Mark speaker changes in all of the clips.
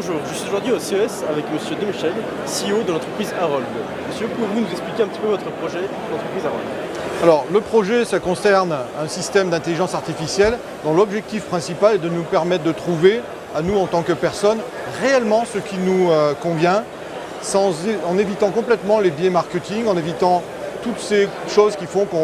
Speaker 1: Bonjour, je suis aujourd'hui au CES avec Monsieur Demichel, CEO de l'entreprise Harold. Monsieur, pouvez-vous nous expliquer un petit peu votre projet de l'entreprise Harold?
Speaker 2: Alors, le projet, ça concerne un système d'intelligence artificielle dont l'objectif principal est de nous permettre de trouver, à nous en tant que personnes, réellement ce qui nous convient, en évitant complètement les biais marketing, en évitant toutes ces choses qui font que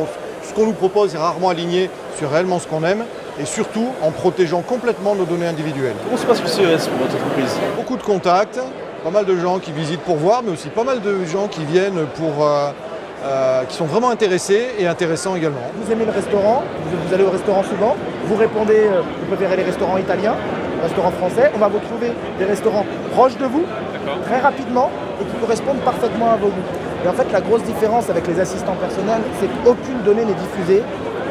Speaker 2: ce qu'on nous propose est rarement aligné sur réellement ce qu'on aime, et surtout en protégeant complètement nos données individuelles.
Speaker 1: Comment se passe le CES pour votre entreprise?
Speaker 2: Beaucoup de contacts, pas mal de gens qui visitent pour voir, mais aussi pas mal de gens qui viennent qui sont vraiment intéressés et intéressants également.
Speaker 3: Vous aimez le restaurant, vous allez au restaurant souvent, vous répondez, vous préférez les restaurants italiens, restaurants français, on va vous trouver des restaurants proches de vous, très rapidement, et qui correspondent parfaitement à vos goûts. Et en fait, la grosse différence avec les assistants personnels, c'est qu'aucune donnée n'est diffusée,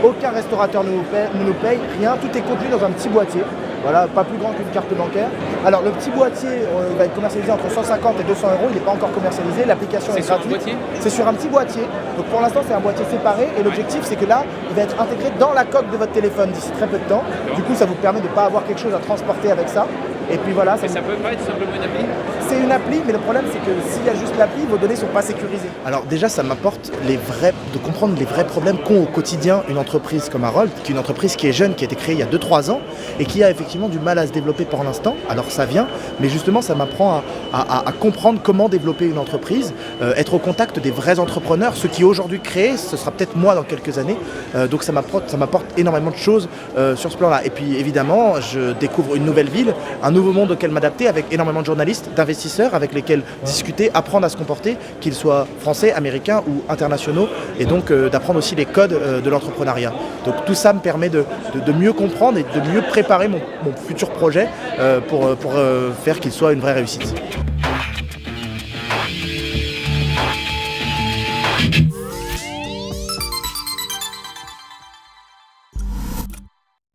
Speaker 3: aucun restaurateur ne nous paye, rien, tout est contenu dans un petit boîtier. Voilà, pas plus grand qu'une carte bancaire. Alors le petit boîtier va être commercialisé entre 150 et 200 euros, il n'est pas encore commercialisé, l'application est gratuite. C'est sur un petit boîtier, donc pour l'instant c'est un boîtier séparé et l'objectif c'est que là, il va être intégré dans la coque de votre téléphone d'ici très peu de temps. Du coup ça vous permet de ne pas avoir quelque chose à transporter avec ça. Et puis voilà.
Speaker 4: Mais ça peut pas être simplement une appli?
Speaker 3: C'est une appli, mais le problème c'est que s'il y a juste l'appli, vos données ne sont pas sécurisées. Alors déjà ça m'apporte de comprendre les vrais problèmes qu'ont au quotidien une entreprise comme Harold, qui est une entreprise qui est jeune, qui a été créée il y a 2-3 ans et qui a effectivement du mal à se développer pour l'instant. Alors ça vient, mais justement ça m'apprend à comprendre comment développer une entreprise, être au contact des vrais entrepreneurs, ceux qui aujourd'hui créent, ce sera peut-être moi dans quelques années. Donc ça m'apporte énormément de choses sur ce plan-là. Et puis évidemment, je découvre une nouvelle ville, un nouveau monde auquel m'adapter avec énormément de journalistes, d'investisseurs avec lesquels discuter, apprendre à se comporter, qu'ils soient français, américains ou internationaux, et donc d'apprendre aussi les codes de l'entrepreneuriat. Donc tout ça me permet de mieux comprendre et de mieux préparer mon futur projet pour faire qu'il soit une vraie réussite.